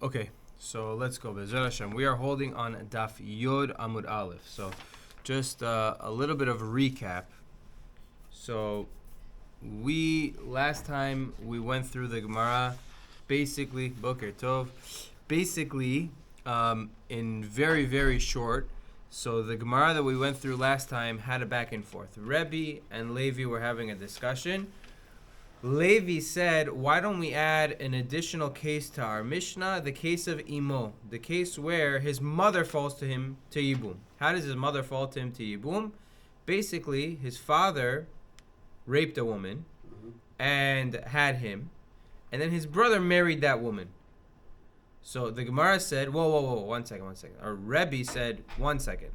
Okay, so let's go. Be'ezrat Hashem. We are holding on Daf Yod Amud Aleph. So just a little bit of a recap. So last time we went through the Gemara, basically, Boker Tov, in very, very short. So the Gemara that we went through last time had a back and forth. Rebbe and Levi were having a discussion. Levi said, why don't we add an additional case to our Mishnah, the case of Imo, the case where his mother falls to him to Yibum. How does his mother fall to him to Yibum? Basically, his father raped a woman and had him, and then his brother married that woman. So the Gemara said, whoa, one second. Or Rebbe said, 1 second.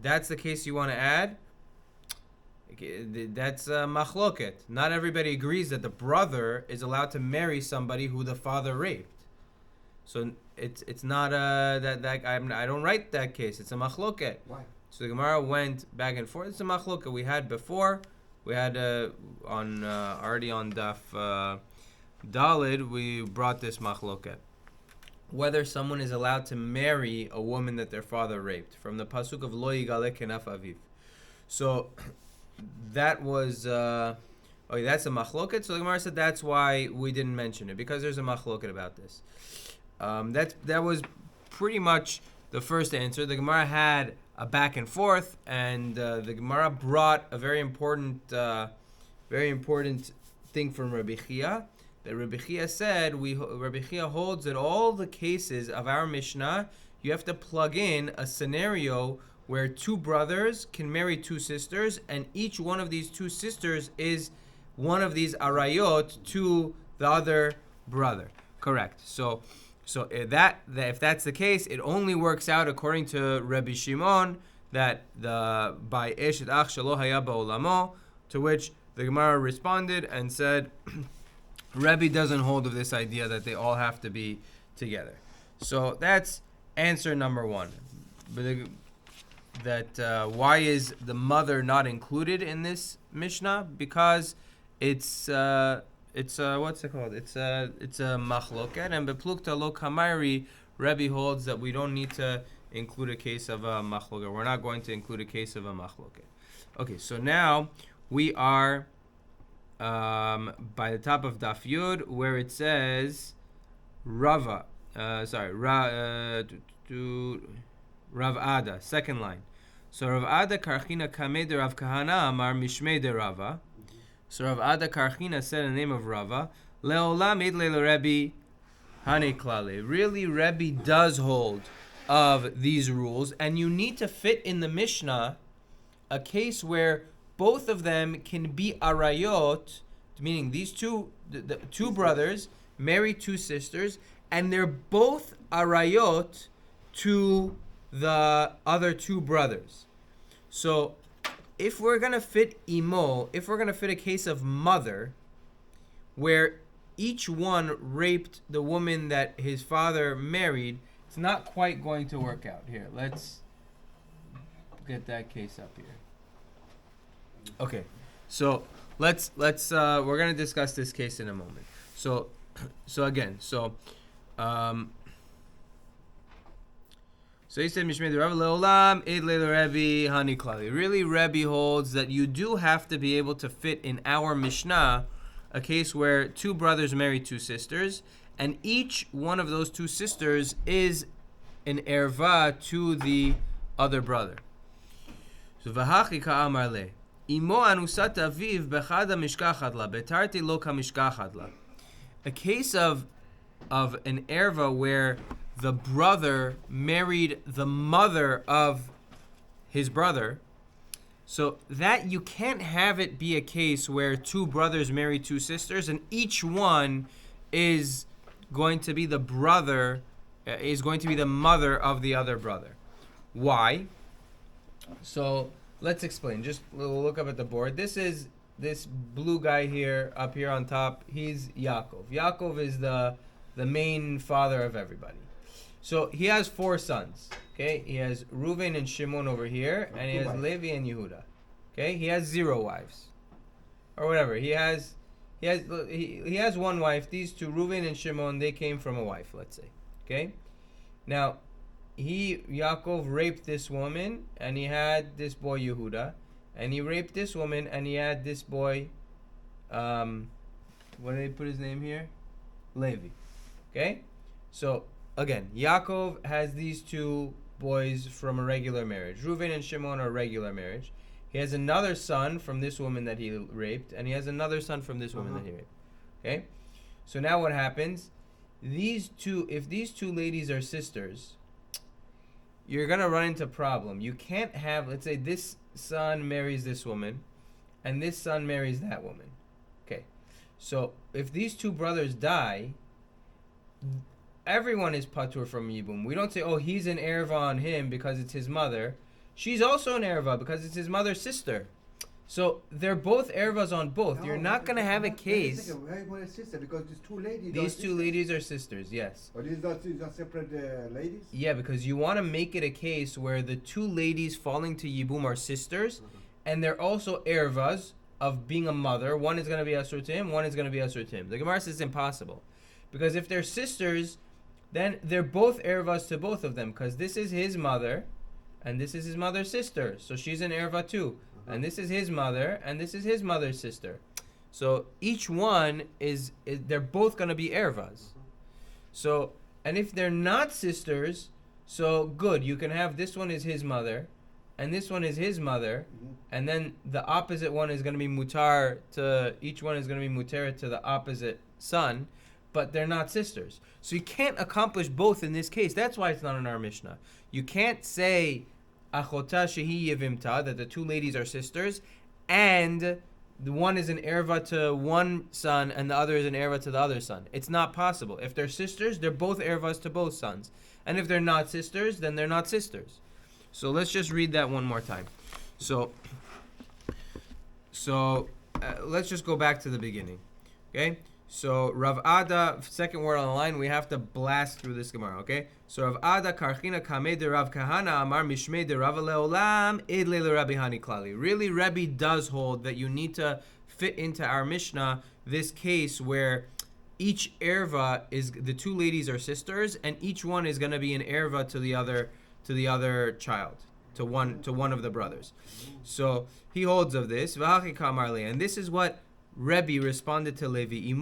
That's the case you want to add? That's machloket. Not everybody agrees that the brother is allowed to marry somebody who the father raped. So it's not I don't write that case. It's a machloket. Why? So the Gemara went back and forth. It's a machloket we had before. We had already on Daf Dalid. We brought this machloket. Whether someone is allowed to marry a woman that their father raped, from the pasuk of Lo Yigale Kenaf Aviv. So that was that's a machloket. So the Gemara said that's why we didn't mention it, because there's a machloket about this. That was pretty much the first answer. The Gemara had a back and forth, and the Gemara brought a very important thing from Rabbi Chia. That Rabbi Chia said, Rabbi Chia holds that all the cases of our Mishnah, you have to plug in a scenario where two brothers can marry two sisters, and each one of these two sisters is one of these arayot to the other brother. Correct. So if that's the case, it only works out according to Rabbi Shimon that by eshet ach shelo haya ba'olamo, to which the Gemara responded and said, Rebbe doesn't hold of this idea that they all have to be together. So that's answer number one. Why is the mother not included in this Mishnah? Because it's what's it called? It's a machloket, and beplukta lo kamairi, Rebbe holds that we don't need to include a case of a machloket. We're not going to include a case of a machloket. Okay, so now we are by the top of Daf Yud, where it says Rav Ada, second line. So Rav Ada Karchina Kameh de Rav Kahana Amar Mishmei de Rava. So Rav Ada Karchina said in the name of Rava, Leolam Idle Rebbe Hane Klale. Really, Rebbe does hold of these rules, and you need to fit in the Mishnah a case where both of them can be arayot, meaning these two brothers marry two sisters, and they're both arayot to the other two brothers. So if we're going to fit imo, if we're going to fit a case of mother, where each one raped the woman that his father married, it's not quite going to work out. Here, let's get that case up here. Okay, so let's we're going to discuss this case in a moment. So he said, Mishmei Rav Leolam Idle Rebbe Hani Klali. Really, Rebbe holds that you do have to be able to fit in our Mishnah a case where two brothers marry two sisters, and each one of those two sisters is an erva to the other brother. So Vahachi Ka'amar Le. Imo anusat aviv bechada mishkachat la betarti lo kamishkachat la. A case of an erva where the brother married the mother of his brother, so that you can't have it be a case where two brothers marry two sisters and each one is going to be the brother, is going to be the mother of the other brother. Why? So let's explain. Just look up at the board. This is this blue guy here, up here on top. He's Yaakov. Yaakov is the main father of everybody. So he has four sons. Okay, he has Reuven and Shimon over here, and he has Levi and Yehuda. Okay, he has 0 wives, or whatever. He has one wife. These two, Reuven and Shimon, they came from a wife. Let's say. Okay? Now, Yaakov raped this woman, and he had this boy Yehuda, and he raped this woman, and he had this boy, what did they put his name here? Levi. Okay? So, again, Yaakov has these two boys from a regular marriage. Reuven and Shimon are a regular marriage. He has another son from this woman that he raped, and he has another son from this woman that he raped. Okay? So now what happens? If these two ladies are sisters, you're going to run into a problem. You can't have, let's say this son marries this woman, and this son marries that woman. Okay. So if these two brothers die, everyone is patur from Yibum. We don't say, oh, he's an erva on him because it's his mother. She's also an erva because it's his mother's sister. So they're both ervas on both. You're not going to have a case. Because these two ladies are sisters, yes. Or these are separate ladies? Yeah, because you want to make it a case where the two ladies falling to Yibum are sisters, and they're also ervas of being a mother. One is going to be asur to him, one is going to be asur to him. The Gemara says it's impossible. Because if they're sisters, then they're both ervas to both of them, because this is his mother, and this is his mother's sister. So she's an erva too. And this is his mother, and this is his mother's sister. So each one is they're both going to be ervas. So, and if they're not sisters, so good, you can have this one is his mother, and this one is his mother, and then the opposite one is going to be mutar to, each one is going to be mutar to the opposite son, but they're not sisters. So you can't accomplish both in this case. That's why it's not in our Mishnah. You can't say Achota shehi yevimta, that the two ladies are sisters, and the one is an erva to one son and the other is an erva to the other son. It's not possible. If they're sisters, they're both ervas to both sons. And if they're not sisters, then they're not sisters. So let's just read that one more time. So let's just go back to the beginning. Okay? So Rav Ada, second word on the line, we have to blast through this Gemara, okay? So Rav Ada karchina kameh de Rav Kahana amar mishmei de Rav leolam idle le Rabbi Hani klali. Really, Rebbe does hold that you need to fit into our Mishnah this case where each erva is, the two ladies are sisters, and each one is going to be an erva to the other child, to one of the brothers. So he holds of this. V'hachi kamar le, and this is what Rebbe responded to Levi.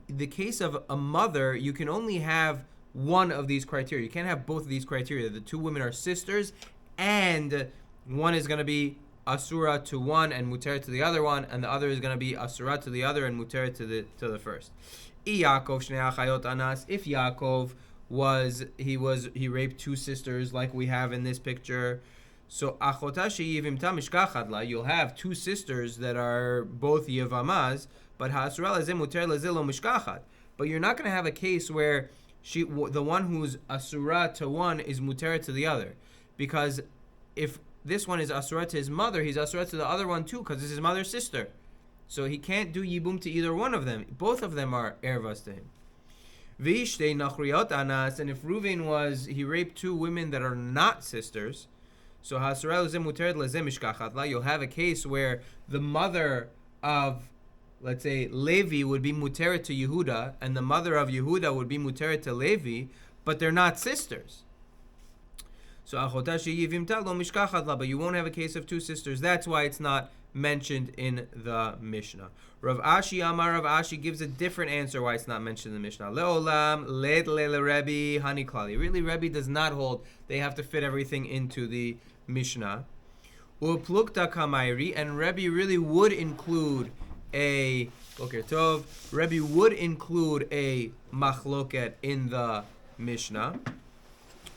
The case of a mother, you can only have one of these criteria. You can't have both of these criteria. The two women are sisters, and one is going to be asura to one and muter to the other one, and the other is going to be asura to the other and muter to the first. If Yaakov he raped two sisters like we have in this picture, so achota sheyivimta mishkachadla, you'll have two sisters that are both yevamaz, but ha'asura lezeh muter lezeh lo mishkachat. But you're not going to have a case where the one who's asura to one is muter to the other, because if this one is asura to his mother, he's asura to the other one too, because it's his mother's sister. So he can't do yibum to either one of them. Both of them are ervas to him. V'ishtei nachriyot anas, and if Reuven he raped two women that are not sisters, so you'll have a case where the mother of, let's say, Levi would be muteret to Yehuda, and the mother of Yehuda would be muteret to Levi, but they're not sisters. So but you won't have a case of two sisters. That's why it's not mentioned in the Mishnah. Rav Ashi gives a different answer why it's not mentioned in the Mishnah. Leolam led le Rebbe hani klali. Really, Rebbe does not hold they have to fit everything into the Mishnah. Uplukta kamairi, and Rebbe really would include a Boker Tov. Rebbe would include a machloket in the Mishnah.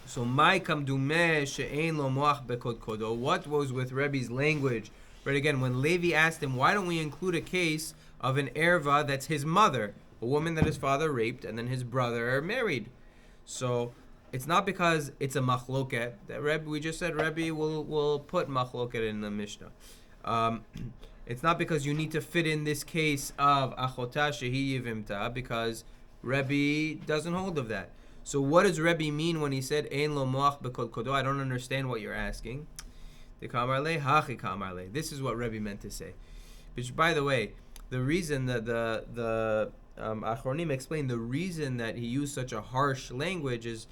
So my kamdumeh she'ein lo moach bekod kodo. What was with Rebbe's language? But again, when Levi asked him, why don't we include a case of an erva that's his mother, a woman that his father raped, and then his brother married? So it's not because it's a machloket that Rebbe, we just said Rebbe will put machloket in the Mishnah. It's not because you need to fit in this case of achota shehi yivimta, because Rebbe doesn't hold of that. So what does Rebbe mean when he said ein lo moach bekod kodo? I don't understand what you're asking. This is what Rebbe meant to say. Which, by the way, the reason that the Achronim explain the reason that he used such a harsh language is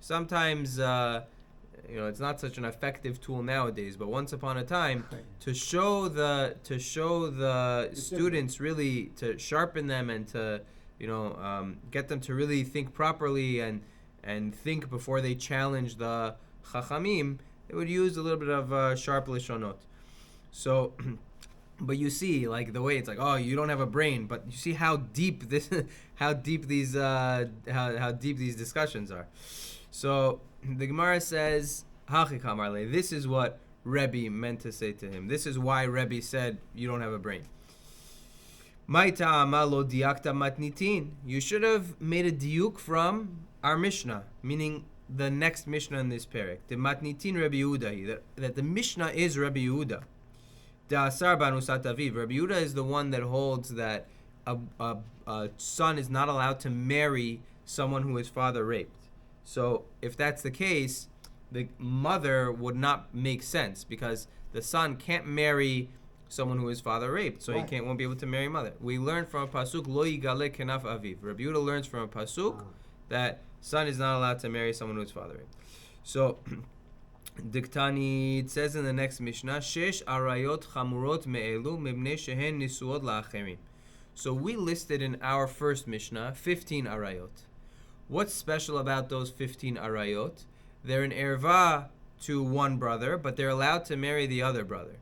sometimes it's not such an effective tool nowadays, but once upon a time, to show the students, really to sharpen them and to get them to really think properly and think before they challenge the chachamim, they would use a little bit of sharp lishonot. So but you see, like, the way it's like, oh, you don't have a brain, but you see how deep these discussions are. So the Gemara says, Hachi Kamarle, this is what Rebbe meant to say to him. This is why Rebbe said you don't have a brain. Maita lo diakta matnitin. You should have made a diuk from our Mishnah, meaning the next Mishnah in this parak. The matnitin Rebbe Yehuda, that the Mishnah is Rebbe Yehuda. Da'asar banusat aviv. Rebbe Yehuda is the one that holds that a son is not allowed to marry someone who his father raped. So if that's the case, the mother would not make sense because the son can't marry someone who his father raped, so he won't be able to marry mother. We learn from a pasuk lo yigale kenaf aviv. Rebbe Yehuda learns from a pasuk that son is not allowed to marry someone who his father raped. So Diktani, it says in the next Mishnah, Shesh arayot chamurot me'elu mibnei shehen nisuot la'acherim. So we listed in our first Mishnah 15 arayot. What's special about those 15 arayot? They're an erva to one brother, but they're allowed to marry the other brother.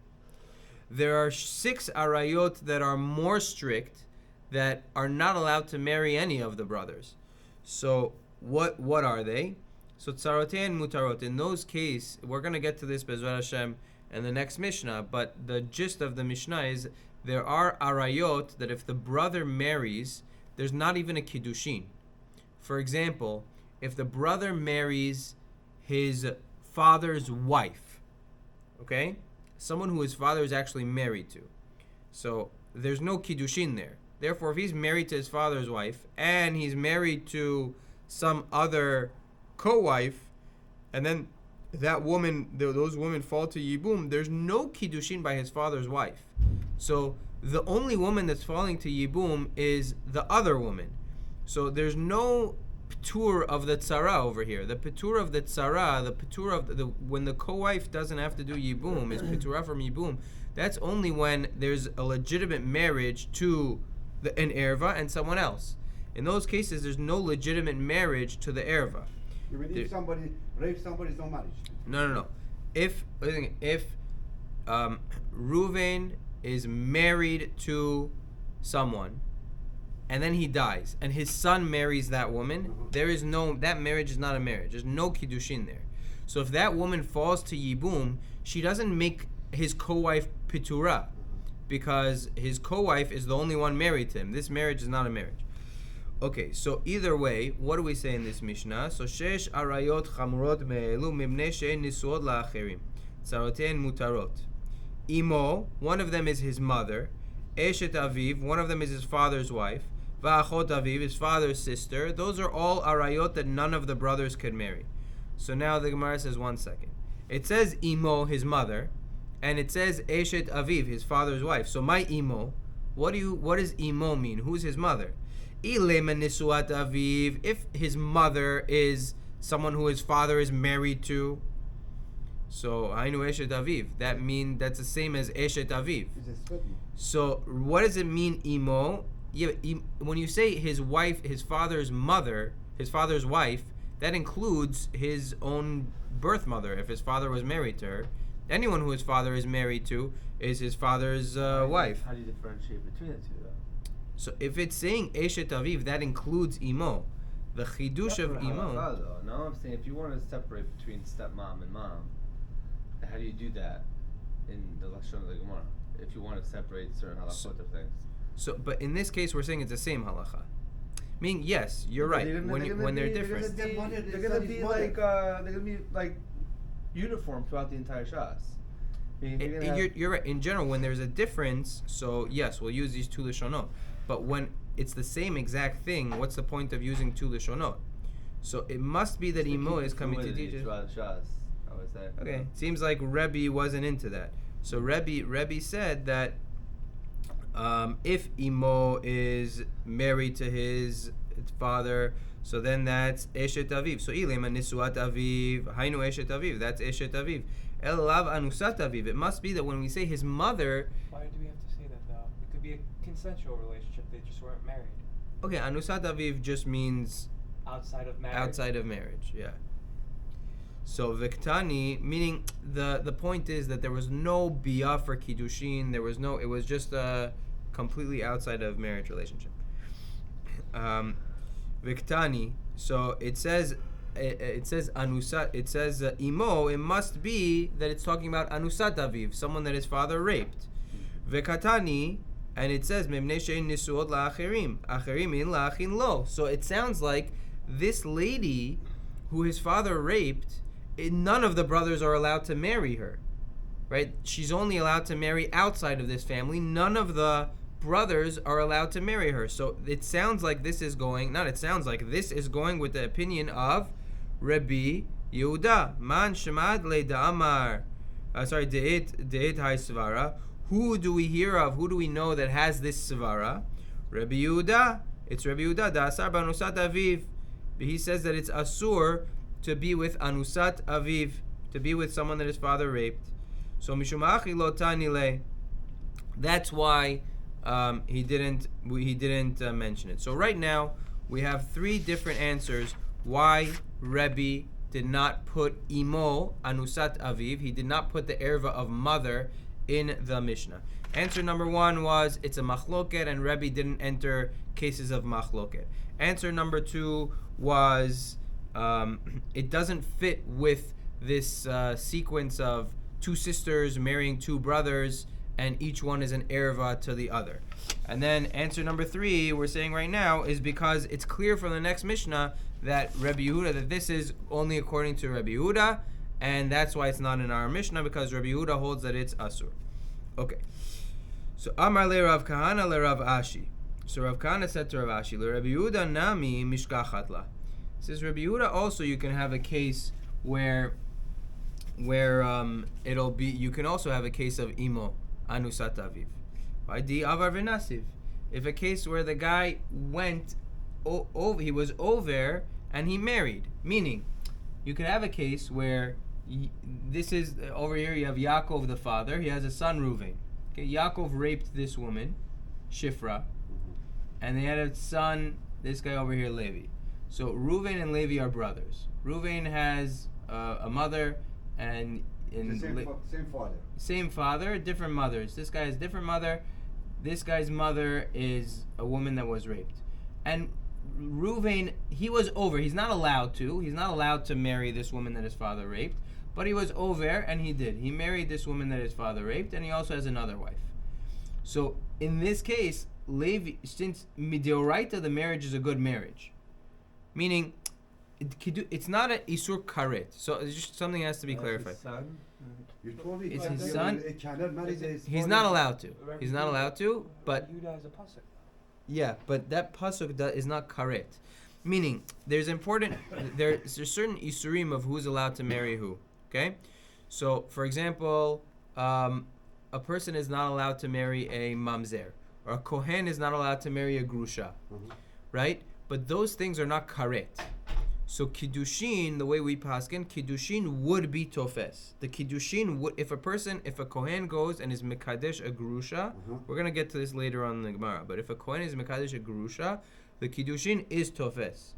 There are 6 arayot that are more strict, that are not allowed to marry any of the brothers. So what are they? So tzarotei and mutarot. In those cases, we're going to get to this Be'ezrat Hashem in the next Mishnah, but the gist of the Mishnah is there are arayot that if the brother marries, there's not even a kiddushin. For example, if the brother marries his father's wife, okay? Someone who his father is actually married to. So there's no kiddushin there. Therefore, if he's married to his father's wife and he's married to some other co-wife, and then that woman, those women fall to yibum, there's no kiddushin by his father's wife. So the only woman that's falling to yibum is the other woman. So there's no patur of the tzara over here. The patur of the tzara, the patur of the when the co-wife doesn't have to do yibum, is patura from yibum. That's only when there's a legitimate marriage to an erva and someone else. In those cases, there's no legitimate marriage to the erva. Even if somebody rapes somebody, it's no marriage. No. If Reuven is married to someone, and then he dies, and his son marries that woman, that marriage is not a marriage. There's no kiddushin there. So if that woman falls to yibum, she doesn't make his co-wife pitura, because his co-wife is the only one married to him. This marriage is not a marriage. Okay, so either way, what do we say in this Mishnah? So shesh arayot chamurot me'elu mibnei she'en nisuot la'acherim. Tzarotein mutarot. Imo, one of them is his mother. Eshet aviv, one of them is his father's wife. Va'achot aviv, his father's sister. Those are all arayot that none of the brothers could marry. So now the Gemara says, 1 second. It says imo, his mother, and it says eshet aviv, his father's wife. So my imo, what does imo mean? Who's his mother? If his mother is someone who his father is married to, so Hainu Eshet Aviv, that's the same as Eshet Aviv. So what does it mean, Imo? When you say his wife, his father's mother, his father's wife, that includes his own birth mother. If his father was married to her, anyone who his father is married to is his father's wife. How do you differentiate between the two, though? So if it's saying Eshet Aviv, that includes Imo. The chidush of Imo. No, I'm saying if you want to separate between stepmom and mom, how do you do that in the Lashon of the Gemara? If you want to separate certain halachot of things. So, but in this case, we're saying it's the same halacha. Meaning, yes, you're right. When they're different, they're gonna be like uniform throughout the entire shas. You're right. In general, when there's a difference, so yes, we'll use these two lashonot. But when it's the same exact thing, what's the point of using two lashonot? So it must be that Imo is coming to teach it. Throughout shas, I would say. Okay, seems like Rebbe wasn't into that. So Rebbe said that If imo is married to his father, so then that's eshet aviv. So ilema nisuat aviv, hainu eshet aviv. That's eshet aviv. El lav anusat aviv. It must be that when we say his mother. Why do we have to say that though? It could be a consensual relationship. They just weren't married. Okay, anusat aviv just means Outside of marriage. outside of marriage. Yeah. So viktani, meaning the point is that there was no biyah for kiddushin. There was no. It was just a completely outside of marriage relationship. Viktani. So it says anusat. It says imo. It must be that it's talking about anusat aviv, someone that his father raped. Vikatani, and it says memnei she'en nisuot la'acherim, acherim in la'achin lo. So it sounds like this lady, who his father raped, none of the brothers are allowed to marry her, right? She's only allowed to marry outside of this family. None of the brothers are allowed to marry her. So it sounds like this is going, not it sounds like, this is going with the opinion of Rabbi Yehuda. Man shemad le da'amar. De'et hai svara. Who do we hear of? Who do we know that has this svara? Rabbi Yehuda. It's Rabbi Yehuda. Da'asar b'anusat aviv. He says that it's asur to be with anusat aviv, to be with someone that his father raped. So mishum achi lo tani le. That's why he didn't mention it. So right now we have three different answers why Rebbe did not put imo anusat aviv. He did not put the erva of mother in the Mishnah. Answer number one was it's a machloket, and Rebbe didn't enter cases of machloket. Answer number two was it doesn't fit with this sequence of two sisters marrying two brothers, and each one is an erva to the other. And then answer number three, we're saying right now, is because it's clear from the next Mishnah that Rebbe Yehuda, that this is only according to Rebbe Yehuda, and that's why it's not in our Mishnah, because Rebbe Yehuda holds that it's asur. Okay. So Amar le Rav Kahana le Rav Ashi. So Rav Kahana said to Rav Ashi, le Rebbe Yehuda nami mishkachat la. Says Rebbe Yehuda also you can have a case where it'll be, you can also have a case of imo anusat aviv. Di avar v'nasiv. If a case where the guy went over, he was over and he married, meaning you could have a case where this is over here. You have Yaakov the father. He has a son Reuven. Okay, Yaakov raped this woman, Shifra, and they had a son. This guy over here, Levi. So Reuven and Levi are brothers. Reuven has a mother and same father. Same father, different mothers. This guy has different mother. This guy's mother is a woman that was raped. And Reuven, he was over. He's not allowed to. He's not allowed to marry this woman that his father raped. But he was over, and he did. He married this woman that his father raped, and he also has another wife. So in this case, Levi, since mideoraita, the marriage is a good marriage, meaning it's not an isur karet. So it's just something has to be clarified. You told me It's that his you son. cannot marry his He's father. not allowed to. He's not allowed to. But Yehuda is a pasuk. yeah, but that pasuk is not karet. Meaning, there's certain isurim of who's allowed to marry who. Okay, so for example, a person is not allowed to marry a mamzer, or a kohen is not allowed to marry a grusha, right? But those things are not karet. So kiddushin, the way we paskin, kiddushin would be tofes. The kiddushin would, if a kohen goes and is mekadesh a grusha, we're gonna get to this later on in the Gemara. But if a kohen is mekadesh a grusha, the kiddushin is tofes.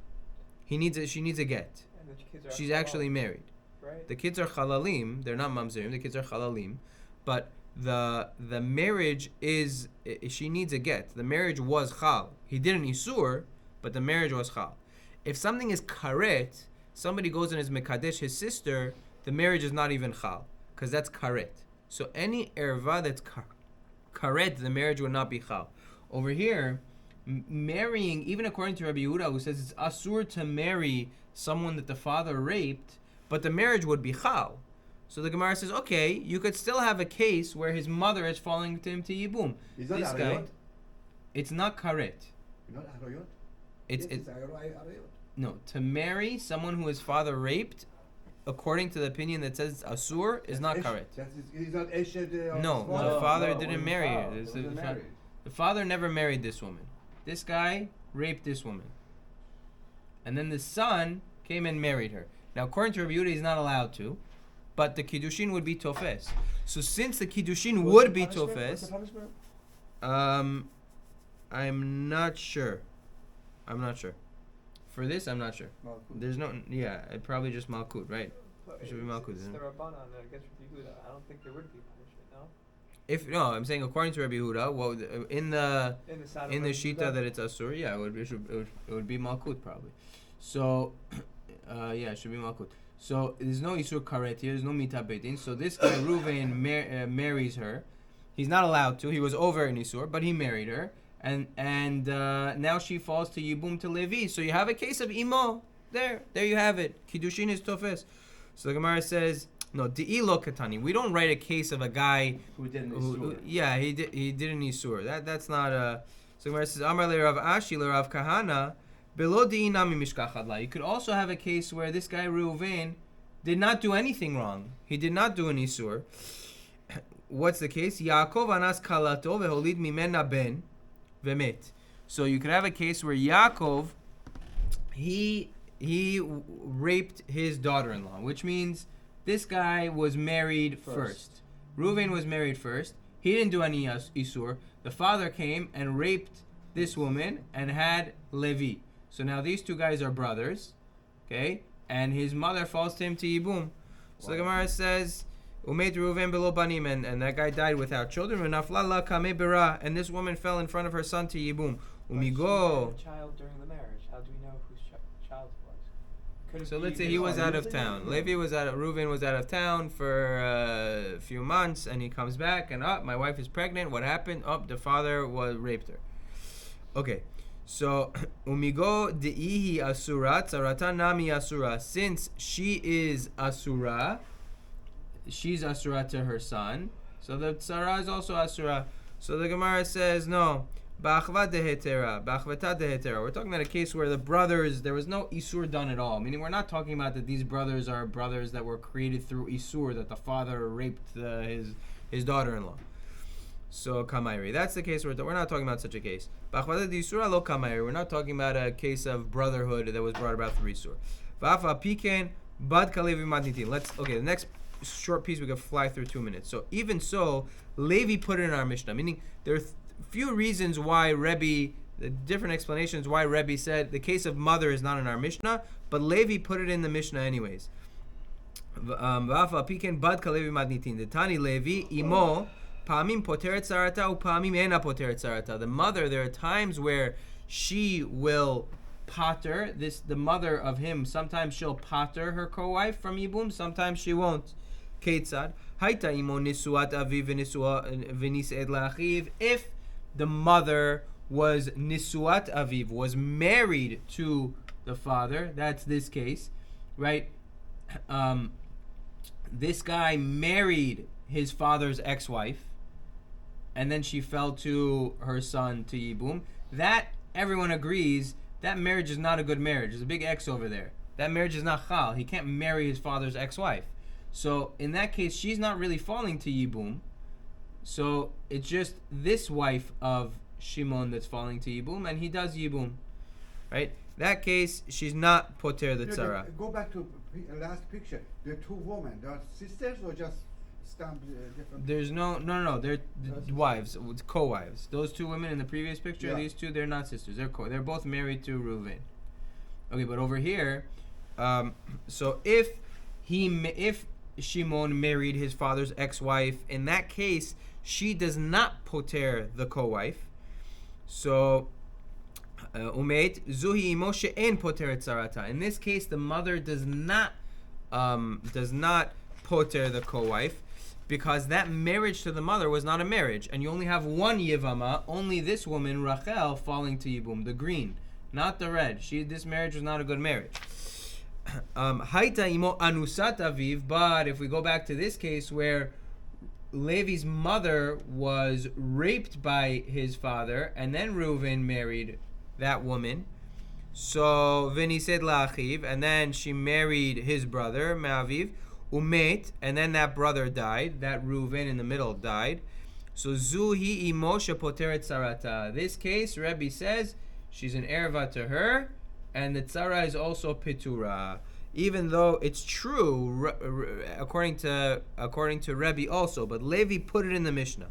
She needs a get. And the kids are She's actually married. right? The kids are chalalim. They're not mamzerim. The kids are chalalim, but the marriage is, she needs a get. The marriage was chal. He did an isur, but the marriage was chal. If something is karet, somebody goes and is mekadesh his sister, the marriage is not even chal, because that's karet. So any erva that's karet, the marriage would not be chal. Over here, marrying, even according to Rabbi Yehuda, who says it's asur to marry someone that the father raped, but the marriage would be chal. So the Gemara says, okay, you could still have a case where his mother is falling to him to yibum. Is that This guy, arayot? it's not karet. Not arayot? It's Yes, arayot. no, to marry someone who his father raped, according to the opinion that says it's asur, is not karet. He's not eshed. No, No, the father no, didn't wasn't marry her. child. This Wasn't is- married. The father never married this woman. This guy raped this woman. And then the son came and married her. Now, according to Rabbi Yehuda, he's not allowed to, but the kiddushin would be tofes. So since the kiddushin would be What's tofes, the punishment? I'm not sure. For this, I'm not sure. Malkut. There's no, probably just malkut, right? But It should be Malkut, It's isn't the it? Rabbanan against Rabbi Yehuda. I don't think there would be punishment, no? I'm saying according to Rabbi Yehuda, well, in the side of in the Rabbi shita Yehuda? that it's asur, it would be malkut probably. So, it should be malkut. So there's no isur karet here. There's no mita beitin. So this guy Reuven marries her. He's not allowed to. He was over in isur, but he married her, and now she falls to yibum to Levi. So you have a case of imo. There you have it. Kiddushin is tofes. So the Gemara says, no, di'ilo katani. We don't write a case of a guy Who did who he did an isur. That's not a. So the Gemara says, Amar le Rav Ashi le Rav Kahana, below di'inami mishkachadla. You could also have a case where this guy Reuven did not do anything wrong. He did not do an isur. What's the case? Yaakov anas kalato veholid mimena ben vemet. So you could have a case where Yaakov he raped his daughter-in-law, which means this guy was married first. Reuven was married first. He didn't do any isur. The father came and raped this woman and had Levi. So now these two guys are brothers, okay? And his mother falls to him to yibum. So the Gemara says, Umet Reuven below banim, and that guy died without children. And this woman fell in front of her son to yibum. But she Umigo. had a child during the marriage. How do we know whose child it was? Could it So be let's say his he was son? out of town. Reuven was out of town for a few months, and he comes back, and my wife is pregnant. What happened? The father raped her. Okay, so umigo deihi asura tzarata nami asura. Since she is asura, she's asura to her son. So the tzara is also asura. So the Gemara says no. Ba'achva dehetera, ba'achveta dehetera. We're talking about a case where the brothers, there was no isur done at all. Meaning we're not talking about that these brothers are brothers that were created through isur, that the father raped his daughter-in-law. So kamairi. That's the case we're not talking about such a case. Ba'achveta deisura lo kamairi. We're not talking about a case of brotherhood that was brought about through isur. Va'afa piken bad kalevi matnitin. The next short piece we can fly through 2 minutes. So even so, Levi put it in our Mishnah. Meaning there are few reasons why the different explanations why Rebbe said the case of mother is not in our Mishnah, but Levi put it in the Mishnah anyways. Piken bad kalevi madnitin. The Tani Levi imo pamim poteret sarata upamim ena poteret sarata. The mother, there are times where she will pater the mother of him. Sometimes she'll pater her co-wife from yibum. Sometimes she won't. Ketzad haita imo nisuat aviv v'nised la'achiv. If the mother was nisuat aviv, was married to the father, that's this case, right? This guy married his father's ex-wife, and then she fell to her son to yibum. That, everyone agrees, that marriage is not a good marriage. There's a big X over there. That marriage is not chal. He can't marry his father's ex-wife. So in that case, she's not really falling to yibum. So it's just this wife of Shimon that's falling to yibum, and he does yibum, right? That case, she's not poter the tzara. Go back to last picture. They're two women. They are sisters or just stamped different? There's no. They're wives, co-wives. Those two women in the previous picture, Yeah. these two, they're not sisters. They're both married to Reuven. Okay, but over here, so if Shimon married his father's ex-wife, in that case, she does not poter the co-wife. So, umeit zuhi imo she'en poteret tzarata. In this case, the mother does not poter the co-wife, because that marriage to the mother was not a marriage, and you only have one yevama, only this woman Rachel falling to yibum, the green, not the red. This marriage was not a good marriage. Haita imo anusat aviv. But if we go back to this case where Levi's mother was raped by his father, and then Reuven married that woman. So v'nised la'achiv, and then she married his brother Me'aviv, umet, and then that brother died. That Reuven in the middle died. So Zuhi Imosha Poteret Sarata. This case, Rebbe says she's an erva to her, and the tzara is also pitura. Even though it's true, according to Rebbe also, but Levi put it in the Mishnah.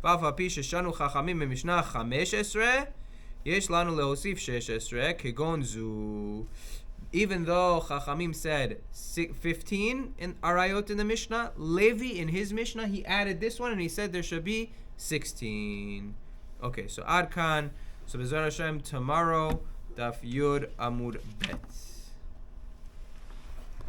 V'afa pisha shanu chachamim Mishnah 15, yesh lanu leosif 16, kegon zu. Even though Chachamim said 15 in Arayot in the Mishnah, Levi in his Mishnah, he added this one and he said there should be 16. Okay, so Ad Kan. So B'ezras Hashem, tomorrow, Daf Yud Amud Bet.